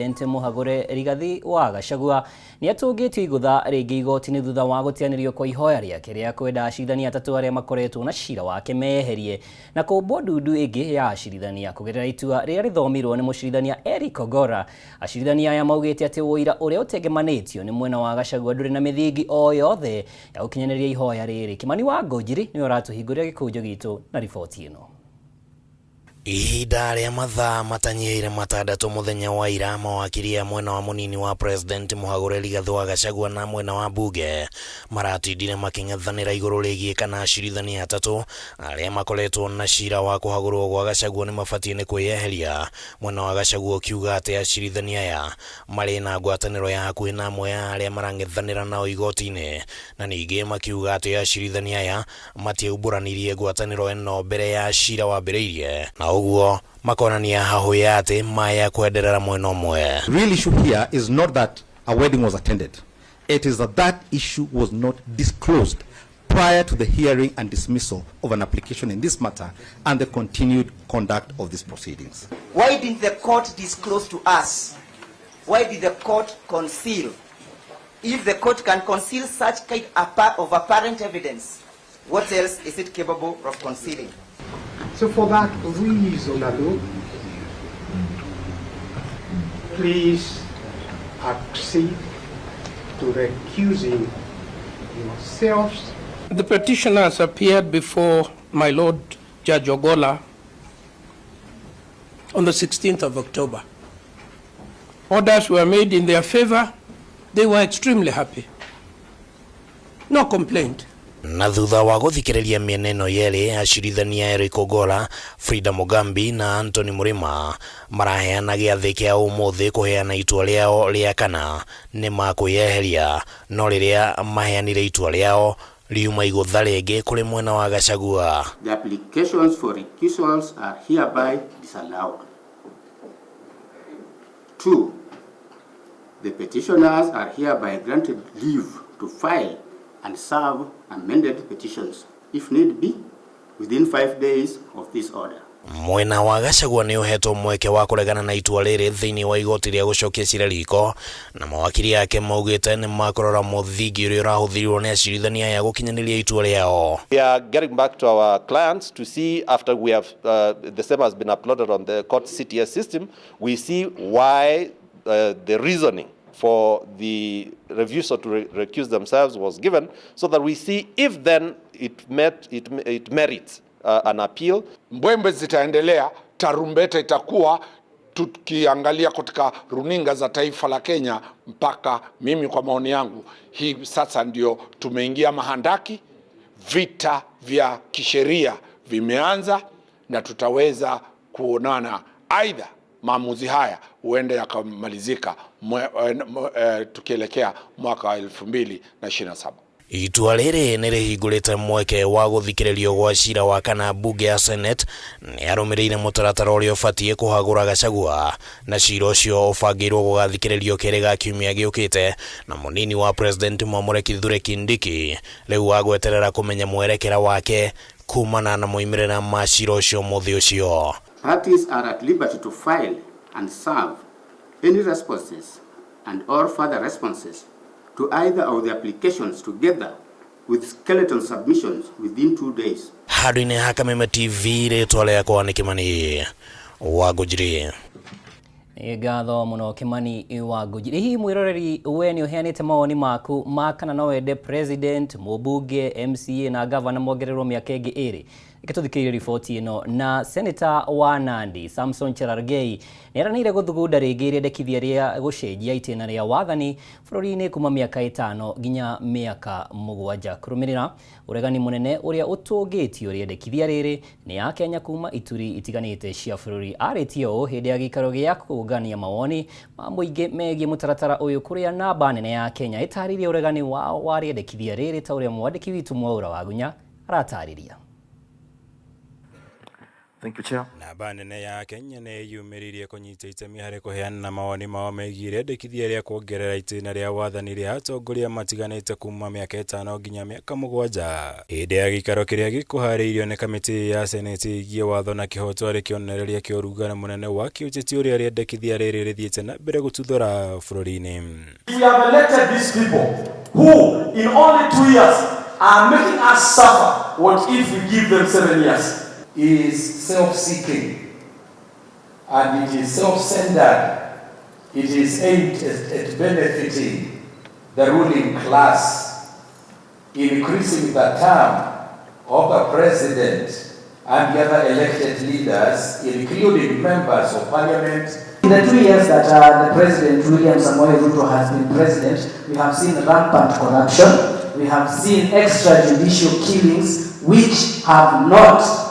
Muhagure Rigathi wa Gachagua ni atungitio igutha ringi igoti-ini thutha wa gutianirio kwa ihoya riake ria kwenda acirithania atatu aria makoretwo na cira wake meherie na kumbwo ndundu ingi ya acirithania kugerera itua riria rithomirwo ni mucirithania Eric Ogora. Acirithania aya maugite ati uira uria utengemanitio ni mwena wa Gachagua nduri na mithingi o yothe ya gukinyaniria ihoya riri. Kimani wa Ngũnjiri ni uratuhingũria gikunjo gitu na riboti ino. Ihinda rĩa mathaa matanyiire matandatu muthenya wa ira mawakiri ya mwena wa munini wa president Muhagure Rigathi wa Gachagua na mwena wa bunge maratindire making'ethanĩra igũrũ rĩgiĩ kana acirithania atatu arĩa makoretwo na cira wa kũhagũrwo gwa Gachagua nĩ mabatie nĩ kwĩyeheria. Mwena wa Gachagua ũkiuga atĩ acirithania aya marĩ na ngwatanĩro ya hakuhĩ na amwe ya arĩa marang'ethanĩra nao igoti-inĩ, na ningĩ makiuga atĩ acirithania aya matiaumbũranirie ngwatanĩro ĩno mbere ya cira wambĩrĩirie, na uguo makonania hahoya ati maya kwenderera mwena umwe. Real issue here is not that a wedding was attended. It is that that issue was not disclosed prior to the hearing and dismissal of an application in this matter and the continued conduct of these proceedings. Why didn't the court disclose to us? Why did the court conceal? If the court can conceal such kind of apparent evidence, what else is it capable of concealing? So for that reason alone, please accede to recusing yourselves. The petitioners appeared before my Lord Judge Ogola on the 16th of October. Orders were made in their favor. They were extremely happy. No complaint. Na thutha wa guthikiriria miena ino yeri, acirithania Eric Ogora, Frida Mugambi na Anthony Murima maraheana giathi kia umuthi kuheana itua riao ria kana ni makwĩyeheria, no riria maheanire itua riao riuma igutha ringi kuri mwena wa Gachagua. The applications for recusals are hereby disallowed. 2. The petitioners are hereby granted leave to file and serve amended petitions, if need be, within 5 days of this order. Mwena wa Gachagua ni uhetwo mweke wa kuregana na itua riri thiini wa igoti ria gucokia cira riko, na mawakiri yake maugite ni makorora muthingi uria urahuthirirwo ni acirithania ya gukinyaniria itua riao. We are getting back to our clients to see, after we have the same has been uploaded on the court CTS system, we see why the reasoning for the refusal to recuse themselves was given, so that we see if then it merits an appeal. Mbwembe zitaendelea, tarumbeta itakuwa tukiangalia katika runinga za taifa la Kenya, mpaka mimi kwa maoni yangu hii sasa ndio tumeingia mahandaki, vita vya kisheria vimeanza, na tutaweza kuonana aidha maamuzi haya huenda yakamalizika tukielekea mwaka wa 2027. Itua riri ni rihingurite mweke wa guthikiririo gwa cira wa kana bunge ya Senate ni arumirire mutaratara uria ubatie kuhagura Gachagua, na cira ucio ubangirwo gugathikiririo keri ga kiumia giukite, na munini wa president Mwamure Kithure Kindiki riu agweterera kumenya mwerekera wake kumana na moimirira ma cira ucio muthi ucio. Parties are at liberty to file and serve any responses and or further responses to either of the applications together with skeleton submissions within 2 days. Hadine ha Kameme TV ritwa riakwa ni Kimani wa Ngũnjiri. Ngatho muno Kimani wa Ngũnjiri. Hihi mwiroreri we ni uheanite mawoni maku ma kana no wende president, mubunge, MCA na governor mongererwo miaka ingi iri? Ikatuthikiria riboti ino. Na senator wa Nandi Samson Cherargei neranire guthugunda ringi riendekithia ria gucenjia itena ria wathani bururi-ini kuma miaka 5 nginya miaka 7 kurumirira uregani munene uria utungitio riendekithia riri ni ya Kenya kuma ituri itiganite cia bururi. Aritio hindi ya gikaro gia kugania mawoni ma muingi megie mutaratara uyu kuria namba nene ya Kenya itaririe uregani wa riendekithia riri ta uria mwandiki witu Mwaura wa Gunya aratariria. Thank you, Chair. Namba nene ya Kenya nĩ yumĩrĩirie kũnyita itemi harĩ kũheana mawoni mao megiĩ rĩendekithia rĩa kuongerera itĩna rĩa wathani rĩa atongoria matiganĩte kuma mĩaka 5 nginya mĩaka 7. Hĩndĩ ya gĩikaro kĩrĩa gĩkuharĩirio nĩ kamĩtĩ ya Senate ĩgiĩ watho na kĩhoto arĩ kĩonereria kĩa ũrugano mũnene wa kĩũteti ũrĩa rĩendekithia rĩrĩ rĩthiĩte na mbere gũtuthũra bũrũri-inĩ. We have elected these people who in only 2 years are making us suffer. What if we give them 7 years? Is self-seeking and it is self-centered. It is aimed at benefiting the ruling class, increasing the term of the president and the other elected leaders, including members of parliament. In the 2 years that the President William Samoei Ruto has been president, we have seen rampant corruption. We have seen extrajudicial killings which have not.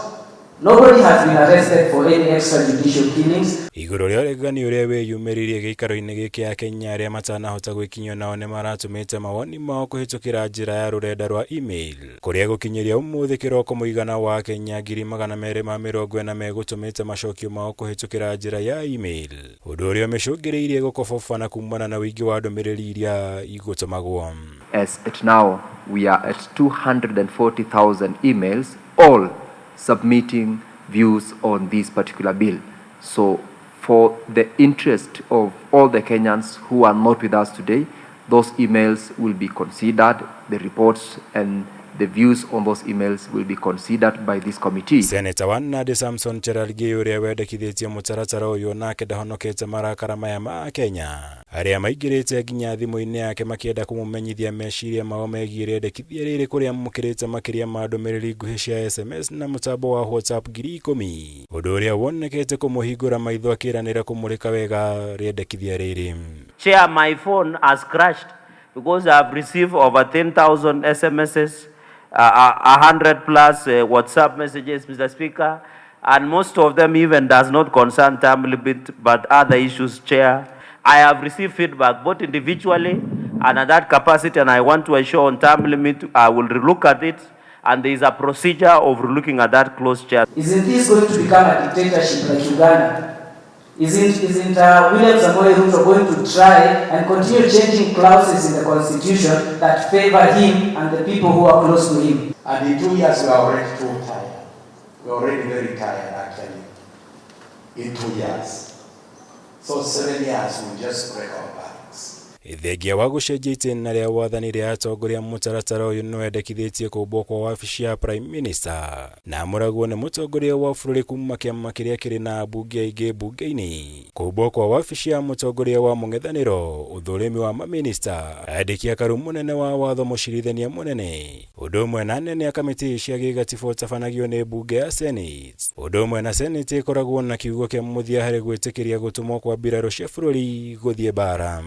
Nobody has been arrested for any extrajudicial killings. Igũrũ rĩa ũregani ũrĩa wĩyumĩririe gĩikaro-inĩ gĩkĩ ya Kenya arĩa matanahota gwĩkinyio nao nĩ maratũmĩte mawoni mao kũhĩtũkĩra njĩra ya rũrenda rwa email, kũrĩa gũkinyĩria ũmũthĩ kĩroko mũigana wa Kenya 240 megũtũmĩte macokio mao kũhĩtũkĩra njĩra ya email, ũndũ ũrĩa ũmĩcũngĩrĩirie gũkobobana kumana na ũingĩ wa ndũmĩrĩri iria igũtũmagwo. As at now, we are at 240,000 emails, all submitting views on this particular bill. So for the interest of all the Kenyans who are not with us today, those emails will be considered, the reports and the views on those emails will be considered by this committee. Senator Wanade Samson Cherargei ũrĩa wendekithĩtie mũtaratara ũyũ nake ndahonokete marakara maya ma Kenya arĩa maingĩrĩte nginya thimũ-inĩ yake makĩenda kũmũmenyithia meciria mao megiĩ rĩendekithia rĩrĩ kũrĩa mũkĩrĩte makĩria ma ndũmĩrĩri nguhĩ cia SMS na mũtambo wa WhatsApp 10,000, ũndũ ũrĩa wonekete kũmũhingũra maitho akĩranĩra kũmũrĩka wega rĩendekithia rĩrĩ. Chair, my phone has crashed because I have received over 10,000 SMSs. 100 plus WhatsApp messages, Mr. Speaker, and most of them even does not concern term limit but other issues, Chair. I have received feedback both individually and at that capacity, and I want to assure on term limit, I will relook at it, and there is a procedure of relooking at that clause, Chair. Isn't this going to become a dictatorship like Uganda? Isn't William Samoei Ruto going to try and continue changing clauses in the constitution that favor him and the people who are close to him? And in 2 years we are already too tired. We are already very tired actually. In 2 years. So 7 years will just break our backs. Thengia wa gũcenjia itĩna rĩa wathani rĩa atongoria mũtaratara ũyũ nĩ wendekithĩtie kũmbwo kwa wabici ya Prime Minister na mũragwo nĩ mũtongoria wa bũrũri kuma kĩama kĩrĩa kĩrĩ na mbunge aingĩ mbunge-inĩ, kũmbwo kwa wabici ya mũtongoria wa mũng'ethanĩro, ũthũrĩmi wa mamĩnista, andĩki a karu mũnene wa watho mũcirithania mũnene, ũndũ ũmwe na anene a kamĩtĩ cia gĩgatiba ũtabanagio nĩ mbunge ya Senate, ũndũ ũmwe na Senate ĩkoragwo na kiugo kĩa mũthia harĩ gwĩtĩkĩria gũtũmwo kwa mbirarũ cia bũrũri gũthiĩ bara.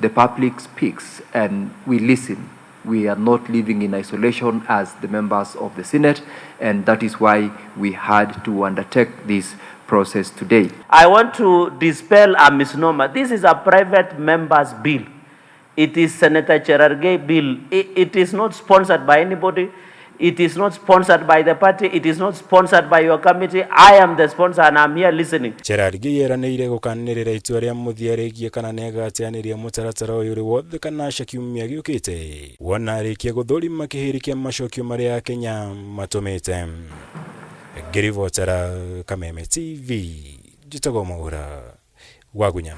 The public speaks and we listen. We are not living in isolation as the members of the Senate, and that is why we had to undertake this process today. I want to dispel a misnomer. This is a private member's bill. It is Senator Cherargei bill. It is not sponsored by anybody. It is not sponsored by the party. It is not sponsored by your committee. I am the sponsor and I'm here listening. Cherargei eranĩire gũkanĩrĩra itua rĩa mũthia rĩgiĩ kana nĩagateanĩria mũtaratara ũyũ ũrĩ wothe kana aca kiumia gĩũkĩte, wona arĩkia gũthũrima kĩhĩri kĩa macokio marĩa Akenya matũmĩte. Ngĩribotera Kameme TV, njĩtagwo Mwaura wa Gunya.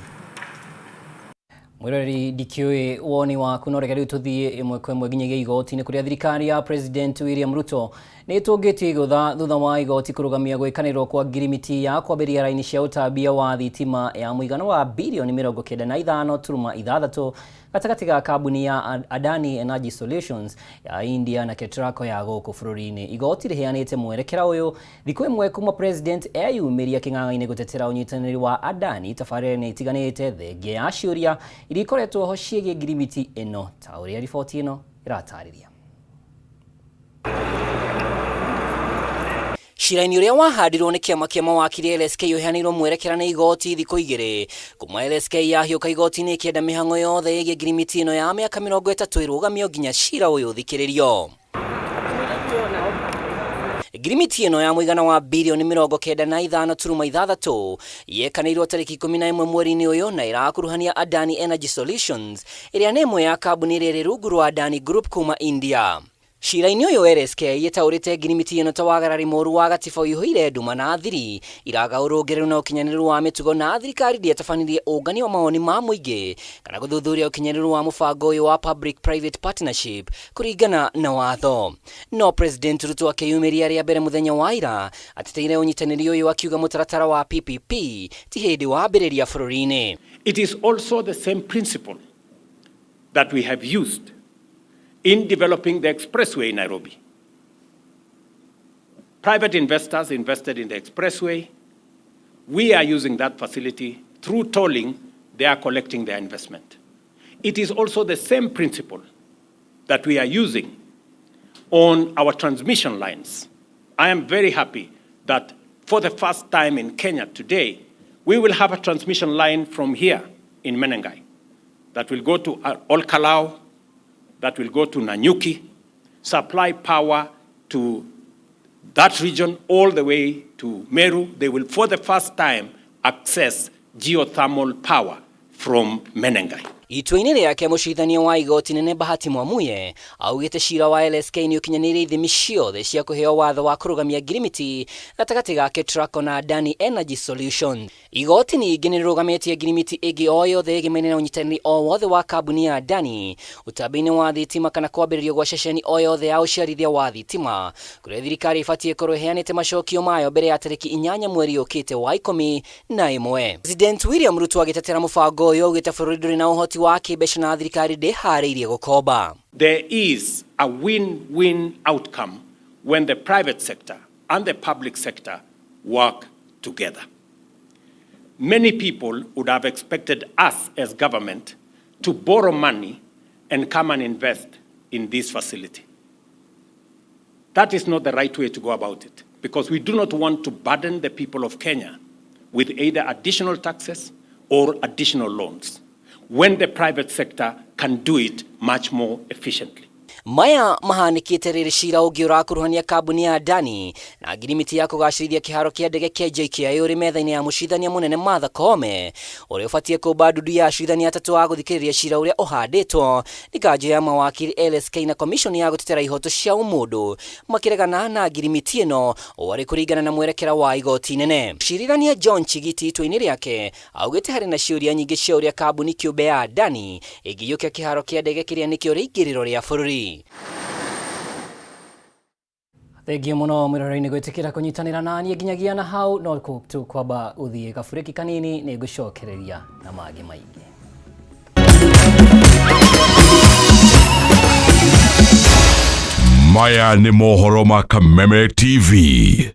Mwiroreri ndikiũĩ woni waku no reke rĩu tũthiĩ ĩmwe kwa ĩmwe nginyagia igoti-inĩ kũrĩa thirikari ya President William Ruto nĩ ĩtũngĩtie igũtha thutha wa igoti kũrũgamia gwĩkanĩrwo kwa ngirimiti ya kwambĩrĩria raini cia ũtambia wa thitima ya mũigana wa birioni 95.6 gatagatĩ ga kambuni ya Adani Energy Solutions ya India na Ketraco ya gũkũ bũrũri-inĩ. Igoti rĩheanĩte mwerekera ũyũ thikũ ĩmwe kuma President eyumĩria kĩng'ang'a-inĩ gũtetera ũnyitanĩri wa Adani tabarĩra-inĩ itiganĩte thengia ya ciũria iria ikoretwo ho ciĩgiĩ ngirimiti ĩno, ta ũrĩa riboti ĩno ĩratarĩria. Cira-inĩ ũrĩa wahandirwo nĩ kĩama kĩa mawakiri LSK ũheanĩirwo mwerekera nĩ igoti thikũ 2 kuma LSK yahiũka igoti-inĩ kĩenda mĩhang'o yothe ĩgiĩ ngirimiti ĩno ya mĩaka 30 ĩrũgamio nginya cira ũyũ ũthikĩrĩrio. Ngirimiti ĩno ya mũigana wa bilioni 95.6 yekanĩirwo tarĩki 11 mweri-inĩ ũyũ na ĩrakuruhania Adani Energy Solutions ĩrĩa nĩ ĩmwe ya kambuni ĩrĩa ĩrĩ rungu rwa Adani Group kuma India. Cira-inĩ ũyũ LSK yetaũrĩte ngirimiti ĩno ta wagarari moru wa gatiba ũihũire nduma na thiri iragaũrwo ũngereru na ũkinyanĩru wa mĩtugo na thirikari ndĩatabanirie ũngania wa mawoni ma mũingĩ kana gũthuthuria ũkinyanĩru wa mũbango ũyũ wa public private partnership kũringana na watho. No President Ruto akĩyumĩria rĩa mbere mũthenya wa ira ateteire ũnyitanĩri ũyũ akiuga mũtaratara wa PPP ti hĩndĩ wambĩrĩria bũrũri-inĩ. It is also the same principle that we have used in developing the expressway in Nairobi. Private investors invested in the expressway. We are using that facility through tolling. They are collecting their investment. It is also the same principle that we are using on our transmission lines. I am very happy that for the first time in Kenya today, we will have a transmission line from here in Menengai that will go to Olkalau, that will go to Nanyuki, supply power to that region all the way to Meru. They will, for the first time, access geothermal power from Menengai. Itua-inĩ rĩake mũcirithania wa igoti nene Bahati Mwamuye augĩte cira wa LSK nĩ ũkinyanĩire ithimi ciothe cia kũheo watho wa kũrũgamia ngirimiti gatagatĩ gake Traco na Adani Energy Solutions. Igoti ningĩ nĩ rĩrũgamĩtie ngirimiti ĩngĩ o yothe ĩgĩmene na ũnyitanĩri o wothe wa kambuni ya Adani ũtambi-inĩ wa thitima kana kwambĩrĩrio gwa ceceni o yothe ya ũciarithia wa thitima kũrĩa thirikari ĩbatiĩ korwo ĩheanĩte macokio mayo mbere ya tarĩki 8 mweri ũkĩte wa 11. President William Ruto agĩtetera mũbango ũyũ augĩte bũrũri ndũrĩ na ũhoti wa kĩmbeca na thirikari ndĩharĩirie gũkomba. There is a win-win outcome when the private sector and the public sector work together. Many people would have expected us as government to borrow money and come and invest in this facility. That is not the right way to go about it, because we do not want to burden the people of Kenya with either additional taxes or additional loans, when the private sector can do it much more efficiently. Maya mahanikite rĩrĩ cira ũngĩ ũrakuruhania kambuni ya Adani na ngirimiti ya kũgacĩrithia kĩharo kĩa ndege kĩa JKIA ũrĩ metha-inĩ ya mũcirithania mũnene Martha Koome ũrĩa ũbatiĩ kũmba ndudu ya acirithania atatũ a gũthikĩrĩria cira ũrĩa ũhandĩtwo nĩ kanjũ ya mawakiri LSK na komishoni ya gũtetera ihoto cia ũmũndũ makĩregana na ngirimiti ĩno warĩ kũringana na mwerekera wa igoti inene. Mũcirithania John Chigiti itua-inĩ rĩake augĩte harĩ na ciũria nyingĩ cia ũrĩa kambuni kĩũmbe ya Adani ĩngĩiyũkia kĩharo kĩa ndege kĩrĩa nĩkĩo rĩingĩrĩro rĩa bũrũri. Thengiũ mũno mwĩroreri-inĩ gwĩtĩkĩra kũnyitanĩra na niĩ nginyagia na hau no kwamba ũthiĩ gaburĩki kanini nĩ ngũcokereria na mangĩ maingĩ. Maya nĩ mohoro ma Kameme TV.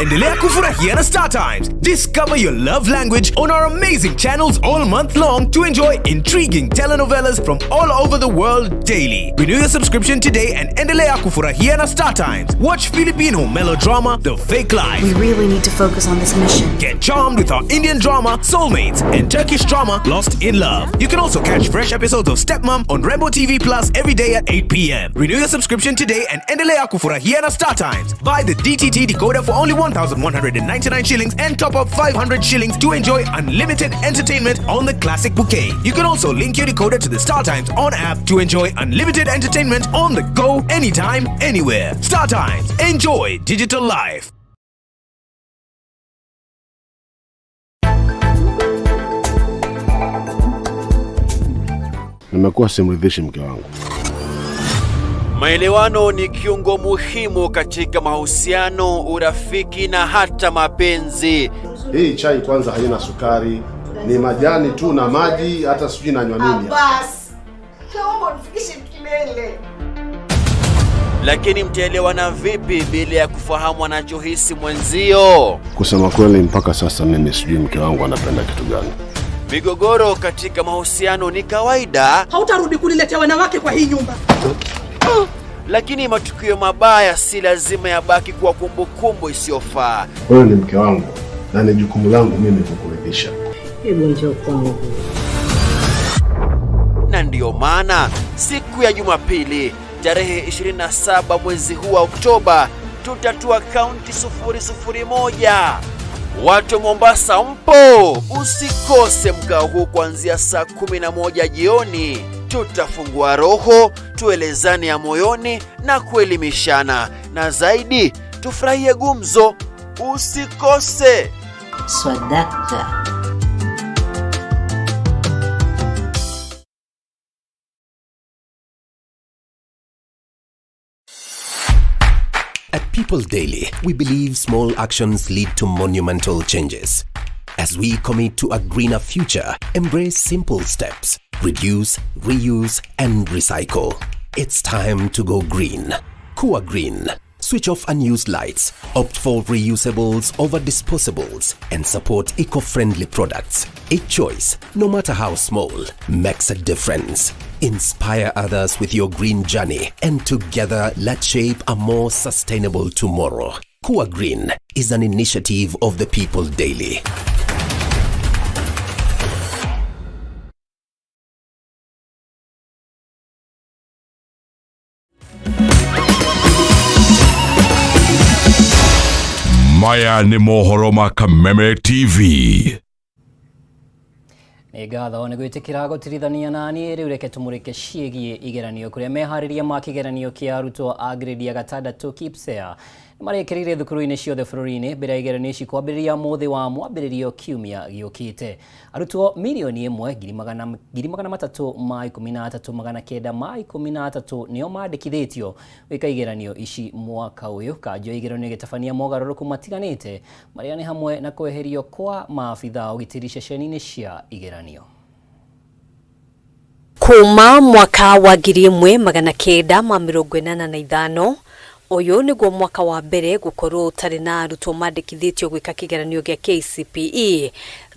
Endelea kufurahia na Star Times. Discover your love language on our amazing channels all month long to enjoy intriguing telenovelas from all over the world daily. Renew your subscription today and endelea kufurahia na Star Times. Watch Filipino melodrama The Fake Life. We really need to focus on this mission. Get charmed with our Indian drama Soulmates and Turkish drama Lost in Love. You can also catch fresh episodes of Stepmom on Rainbow TV Plus every day at 8 p.m. Renew your subscription today and endelea kufurahia na Star Times. Buy the DTT decoder for only 1,199 shillings and top up 500 shillings to enjoy unlimited entertainment on the classic bouquet. You can also link your decoder to the Star Times On app to enjoy unlimited entertainment on the go, anytime, anywhere. Star Times. Enjoy digital life. Nimekuwa simridhishi mke wangu. Maelewano ni kiungo muhimu katika mahusiano, urafiki na hata mapenzi. Hii chai kwanza haina sukari, ni majani tu na maji, hata sijui nanywa nini. Basi, naomba nifikishe kilele. Lakini mtaelewana vipi bila ya kufahamu anachohisi mwenzio? Kusema kweli mpaka sasa mimi sijui mke wangu anapenda kitu gani. Migogoro katika mahusiano ni kawaida. Hautarudi kuniletea wanawake kwa hii nyumba. Lakini matukio mabaya si lazima yabaki kwa kumbukumbu isiyofaa. Wewe ni mke wangu na ni jukumu langu mimi kukuridhisha. Hebu njoo kwangu. Na ndiyo maana siku ya Jumapili tarehe 27 mwezi huu wa Oktoba tutatua kaunti 001. Watu Mombasa mpo, usikose mkao huu kuanzia saa 11 jioni. Tutafungua roho, tuelezane ya moyoni na kuelimishana, na zaidi tufurahie gumzo. Usikose. Swadakta. At People Daily, we believe small actions lead to monumental changes. As we commit to a greener future, embrace simple steps, reduce, reuse, and recycle. It's time to go green. Kuwa Green. Switch off unused lights, opt for reusables over disposables, and support eco-friendly products. A choice, no matter how small, makes a difference. Inspire others with your green journey, and together let's shape a more sustainable tomorrow. Kuwa Green is an initiative of the People Daily. Maya ni mohoro ma Kameme TV. Nĩ ngatho nĩ gwĩtĩkĩra gũtirithania na niĩ rĩu reke tũmũrĩke ciĩgiĩ igeranio kũrĩa meharĩria ma kĩgeranio kĩa arutwo a grade ya gatandatũ KPSEA marekĩrĩire thukuru-inĩ ciothe bũrũri-inĩ mbere ya igeranio ici kwambĩrĩria mũthĩ wa mwambĩrĩrio kiumia gĩũkĩte. Arutwo milioni 1,313,913 nĩo mandĩkithĩtio gwĩka igeranio ici mwaka ũyũ. Kanjũ ya igeranio gĩtabania mogarũrũku matiganĩte marĩa nĩ hamwe na kweherio kwa maabitha ũgitĩri ceceni-inĩ cia igeranio. Kuma mwaka wa 1985 Oyo niguo mwaka wa mbere gukorwo utari na arutwo mandikithitio gwika kigeranio gya KPSEA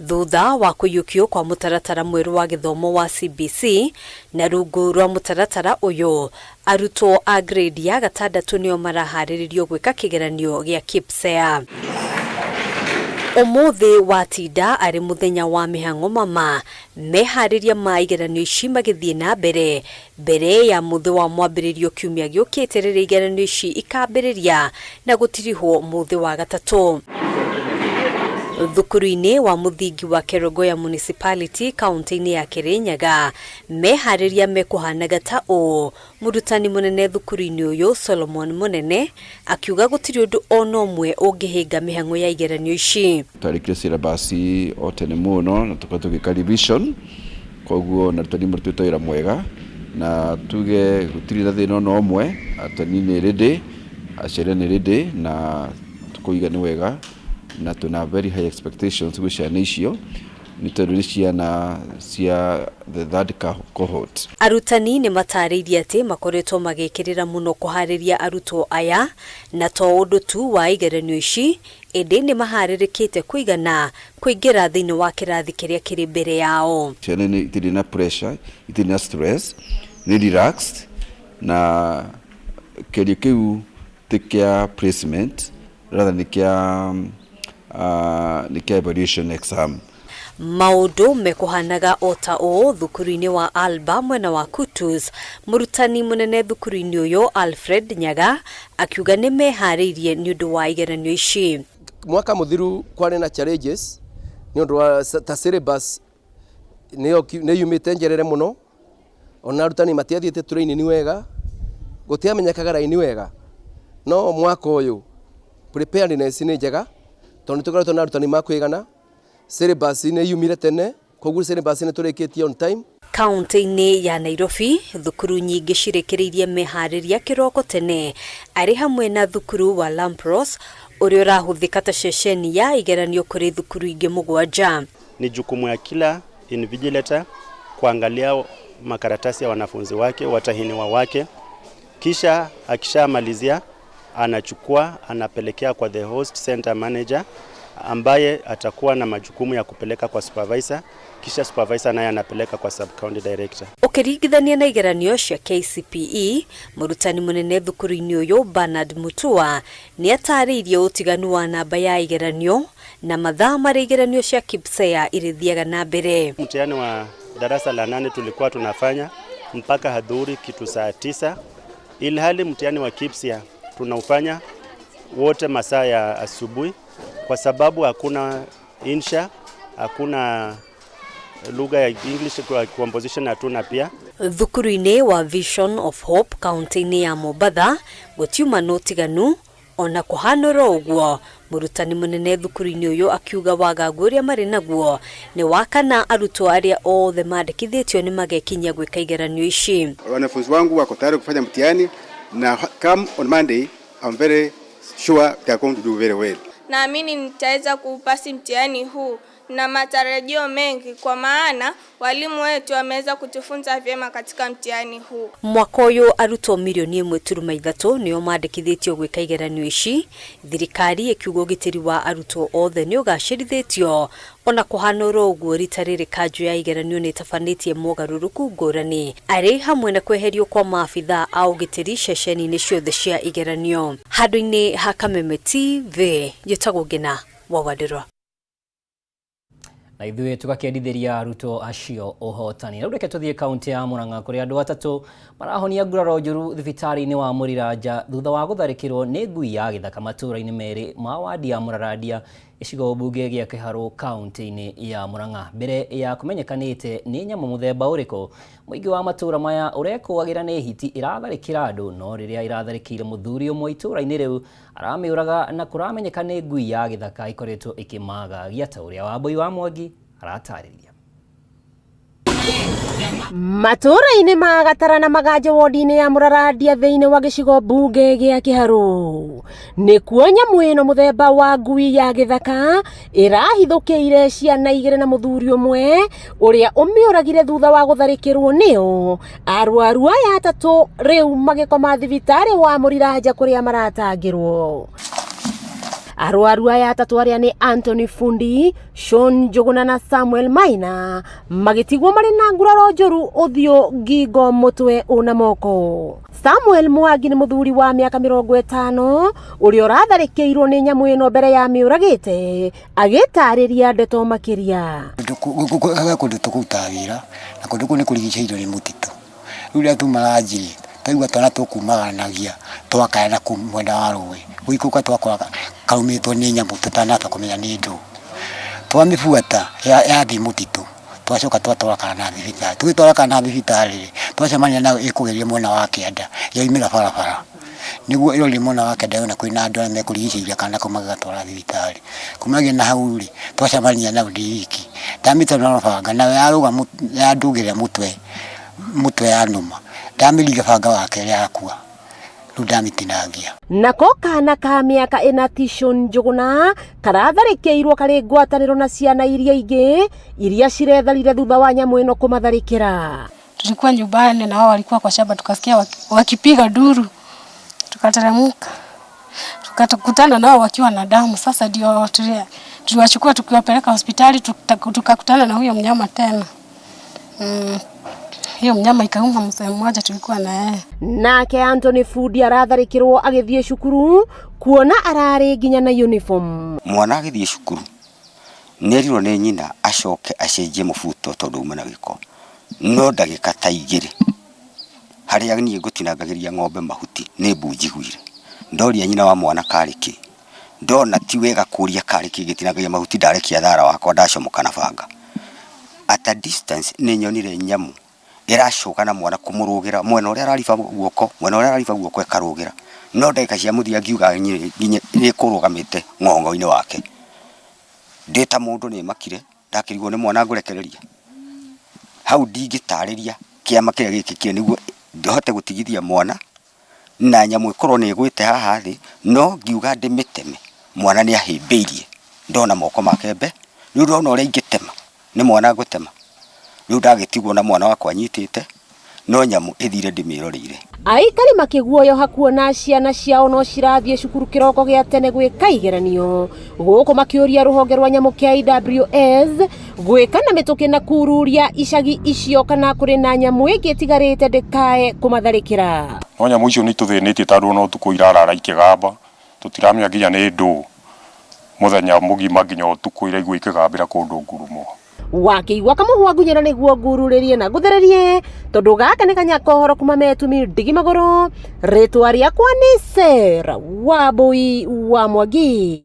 thutha wa kuyukio kwa mutaratara mweru wa githomo wa CBC na rungu rwa mutaratara uyu arutwo a grade ya gatandatũ nio maraharĩrĩrio gwika kigeranio gya KPSEA. Umuthi watinda ari muthenya wa mihang'o mama mehariria ma igeranio ici magithie na mbere ya muthi wa mwambĩrĩrio kiumia gĩũkĩte rĩrĩa igeranio ici ikambĩrĩria na gũtirihwo muthi wa gatatũ. Thukuru-inĩ wa muthingi wa Kerogoya Municipality kaunti-inĩ ya Kirinyaga mehariria mekuhanaga ta ũũ. Murutani munene thukuru-inĩ ũyũ Solomon Munene akiuga gũtirĩ ũndũ ona ũmwe ũngĩhĩnga mĩhang'o ya igeranio ici. Twarĩkia syllabus o tene mũno na tũgĩka revision, koguo na arutani marutĩte wĩra mwega na tuge gũtirĩ na thĩna ona ũmwe. Arutani nĩ ready, aciari nĩ ready na tũkũiga nĩ wega na tuna very high expectations gwĩ ciana icio nĩ tondũ nĩ ciana cia the third cohort. Arutani nĩ matarĩirie atĩ makoretwo magĩkĩrĩra mũno kũharĩria arutwo aya na to ũndũ tu wa igeranio ici ĩndĩ nĩ maharĩrĩkĩte kũigana kũingĩra thĩinĩ wa kĩrathi kĩrĩa kĩrĩ mbere yao. Ciana itirĩ na pressure, itirĩ na stress, nĩ relaxed na kĩrĩa kĩu ti kĩa placement rather nĩ kĩa evaluation exam. Maundu mekuhanaga ota ũũ thukuru-inĩ wa Alba mwena wa Kutus. Murutani munene thukuru-inĩ ũyũ Alfred Nyaga akiuga nĩ meharĩirie nĩ ũndũ wa igeranio ici. Mwaka muthiru kwarĩ na challenges nĩ ũndũ wa ta syllabus nĩ yumĩte njerere mũno, ona arutani matiathiĩte training wega, gũtiamenyekaga raini wega, no mwaka ũyũ preparedness nĩ njega tondũ tũkoretwo na arutani makwĩgana. Syllabus nĩ yumire tene, koguo syllabus nĩ tũrĩkĩtie on time. Kaunti-inĩ ya Nairobi thukuru nyingĩ cirekereirie meharĩria kĩroko tene arĩ hamwe na thukuru wa Lampros ũrĩa ũrahũthĩka ta ceceni ya igeranio kũrĩ thukuru ingĩ mũgwanja. Ni jukumu ya kila invigilator kuangalia makaratasi ya wanafunzi wake, watahiniwa wake, kisha akishamalizia anachukua anapelekea kwa the host center manager ambaye atakuwa na majukumu ya kupeleka kwa supervisor, kisha supervisor naye anapeleka kwa sub county director. Ũkĩringithania na igeranio cia KPSEA, murutani munene thukuru-inĩ ũyũ Bernard Mutua nĩ atarĩirie ũtiganu wa namba ya igeranio na mathaa marĩa igeranio cia KPSEA irithiaga na mbere. Mtihani wa darasa la 8 tulikuwa tunafanya mpaka hadhuri kitu saa 9, ilhali mtihani wa KPSEA tunaufanya wote masaa ya asubuhi kwa sababu hakuna insha, hakuna lugha ya English kwa composition hatuna pia. Thukuru-inĩ wa Vision of Hope kaunti-inĩ ya Mombatha gũtiuma notiganu ona kũhanũra ũguo. Mũrutani mũnene thukuru-inĩ ũyũ akiuga wagagu ũrĩa marĩ naguo nĩ wakana arutwo arĩa othe mandĩkithĩtio nĩ magekinyia gwĩka igeranio ici. Wanafunzi wangu wako tayari kufanya mtihani na come on Monday I'm very sure they are going to do very well. Naamini nitaweza kupasi mtihani huu na matarajio mengi kwa maana walimu wetu wameweza kutufunza vyema katika mtihani huu. Mwaka ũyũ arutwo milioni 1.3 nĩo mandĩkithĩtio gwĩka igeranio ici. Thirikari ĩkiuga ũgitĩri wa arutwo othe nĩ ũgacĩrithĩtio ona kũhanũra ũguo rita rĩrĩ kanjũ ya igeranio nĩ ĩtabanĩtie mogarũrũku ngũrani arĩ hamwe na kweherio kwa maabitha a ũgitĩri ceceni-inĩ ciothe cia igeranio. Handũ-inĩ ha Kameme TV njĩtagwo Ngina Wawadĩrwa. Na ithuĩ tũgakĩendithĩria arutwo acio ũhotani. Rĩu reke tũthiĩ kaunti ya Murang'a kũrĩa andũ atatũ marahonia nguraro njũru thibitarĩ-inĩ wa Mũriraja thutha wa gũtharĩkĩrwo nĩ ngui ya gĩthaka matũũra-inĩ merĩ ma wadi ya Mũraradia icigo mbunge gĩa Kiharu kaunti-inĩ ya Murang'a. Mbere ya kũmenyekanĩte nĩ nyamũ mũthemba ũrĩkũ, mũingĩ wa matũũra maya ũrekũagĩra nĩ hiti iratharĩkĩra andũ, no rĩrĩa iratharĩkĩire mũthuri ũmwe itũũra-inĩ rĩu aramĩũraga na kũramenyeka nĩ ngui ya gĩthaka ikoretwo ĩkĩmagagia ta ũrĩa Wambui wa Mwangi aratarĩria. Matuuraini magatara na magaje wodi-inĩ ya Mũraradia thĩinĩ wa gĩcigo mbunge gĩa Kiharu nĩkuo nyamũ ĩno mũthemba wa ngui ya gĩthaka ĩrahithũkĩire ciana igĩrĩ na mũthuri ũmwe ũrĩa ũmĩũragire thutha wa gũtharĩkĩrwo nĩyo. Arwaru aya atatũ rĩu magĩkoma thibitarĩ wa Mũriraja kũrĩa maratangĩrwo. Arwaru aya atatũ arĩa nĩ Anthony Fundi, Sean Njuguna na Samuel Maina magĩtigwo marĩ na nguraro njũru ũthiũ, ngingo, mũtwe ona moko. Samuel Mwangi nĩ mũthuri wa mĩaka 50 ũrĩa ũratharĩkĩirwo nĩ nyamũ ĩno mbere ya mĩũragĩte agĩtarĩria ndeto makĩria. Kũndũ tũkũruta wĩra na kũndũ kũu nĩ kũrigicĩirio nĩ mũtitũ. Rĩu rĩrĩa tumaranjire twaigua twana tũkumaganagia twakaya na mwena wa rũĩ gũikũka twakoraga kaumĩtwo nĩ nyamũ tũtanahota kũmenya nĩ ndũ. Twamĩbuata yathiĩ mũtitũ twacoka twatwarakana na thibitarĩ. Tũgĩtwarakana na thibitarĩ twacemania nayo ĩkũgeria mwena wa kĩanda yaumĩra barabara. Nĩguo ĩrori mwena wa kĩanda yona kwĩna andũ arĩa mekũrigicĩirie kana kũmagatwara thibitarĩ. Kumagia na hau rĩ twacemania nayo ndĩ wiki. Ndamĩte na banga nayo yarũga yandugĩra mũtwe ya nũma. Ndamĩriga banga wake yakua. Ndamĩtinagia. Nako kana ka mĩaka 4 Tishon Njuguna karatharĩkĩirwo karĩ ngwatanĩro na ciana iria ingĩ iria ciretharire thutha wa nyamũ ĩno kũmatharĩkĩra. Tulikuwa nyumbani na wao walikuwa kwa shamba, tukasikia wakipiga duru, tukateremka tukakutana nao wakiwa na damu. Sasa ndio tuliwachukua tukiwapeleka hospitali, tukakutana na huyo mnyama tena. Hiyo mnyama ikauma mzee mmoja tulikuwa na yeye. Nake Anthony Fundi aratharĩkĩrwo agĩthiĩ cukuru kuona ararĩ nginya na uniform. Mwana agĩthiĩ cukuru nerirwo nĩ nyina acoke acenjie mũbuto tondũ uma na gĩko. No ndagĩka ta 2 harĩa niĩ ngũtinangagĩria ng'ombe mahuti nĩ mbunjiguire. Ndoria nyina wa mwana karĩkĩ. Ndona ti wega kũria karĩkĩ gĩtinangagia mahuti, ndarekia thara wakwa ndacomoka na banga. At a distance nĩ nyonire nyamũ ĩracoka na mwana kũmũrũgĩra mwena ũrĩa arariba guoko ĩkarũgĩra. No ndagĩka cia mũthia ngiuga nginya nĩ kũrũgamĩte ng'ongo-inĩ wake. Ndĩta mũndũ nĩ makire ndakĩrigwo nĩ mwana ngũrekereria. Hau ndingĩtarĩria kĩama kĩrĩa gĩkĩ kĩrĩ nĩguo ndohote gũtigithia mwana na nyamũ ĩkorwo nĩ ĩgwĩte haha thĩ, no ngiuga ndĩmĩteme. Mwana nĩ ahĩmbĩirie, ndona moko make mbe, rĩu ndona ũrĩa ingĩtema nĩ mwana ngũtema. Rĩu ndagĩtigwo na mwana wakwa nyitĩte, no nyamũ ĩthire ndĩmĩroreire. Aikari makĩguoyoha kuona ciana ciao no cirathiĩ cukuru kĩroko gĩa tene gwĩka igeranio, gũkũ makĩũria rũhonge rwa nyamũ kĩa AWS gwĩka na mĩtũkĩ na kururia icagi icio kana kũrĩ na nyamũ ĩngĩ ĩtigarĩte ndĩkae kũmatharĩkĩra. No nyamũ icio nĩ tũthĩnĩtie tondũ no ũtukũ irarara ikĩgamba, tũtiramenya nginya nĩ ndũ mũthenya mũgima nginya ũtukũ iraigua ikĩgambĩra kũndũ ngurumo. wakiigua kamuhwa ngunyira niguo ngururirie na nguthererie tondu gaka ni kanyaka horo kuma metumi ndigi magoro ritwa riakwa ni Sera Wambui wa Mwangi.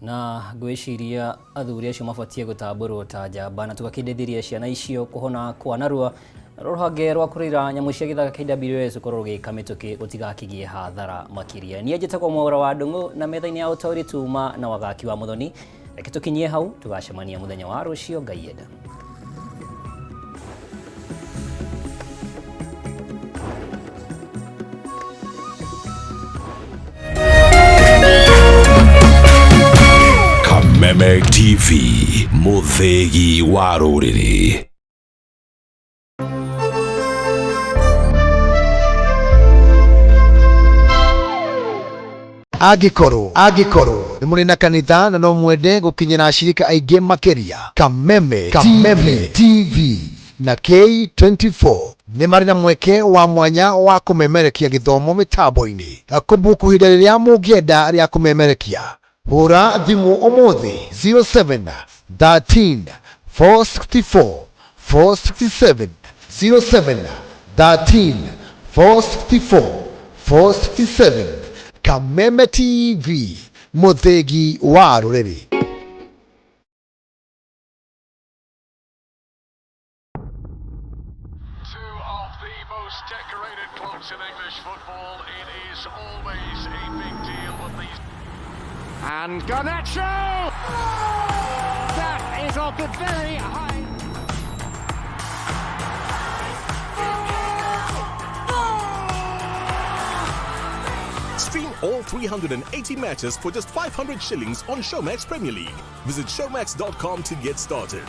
Na gwiciria athuri acio mabatie gutamburwo ta njamba na tugakindithiria ciana icio kuhona kwa narua ruhonge rwa kurira nyamu cia githaka KPSEA ukorwo rugika mituki utigakigie hathara makiria. Nie njitagwo Mwaura wa Ndungu na metha-ini ya utori tuma na wagaki wa Muthoni. Reke tukinyie hau tugacemania muthenya wa rucio Ngai enda. Kameme TV, muthegi wa ruriri. Agikoro ni muri na kanitha na no mwende gukinyira ashirika aingĩ makiria. Kameme TV na K24 ni mari na mweke wa mwanya wa kumemerekia githomo mitambo-ini. Kumbuka ihinda rĩrĩa mũngĩenda rĩa kumemerekia, hũra thimũ ũmũthĩ 07 13 464 467 07 13 464 467. Kameme TV, muthegi wa ruriri. And Garnacho! That is off the very high. Stream all 380 matches for just 500 shillings on Showmax Premier League. Visit showmax.com to get started.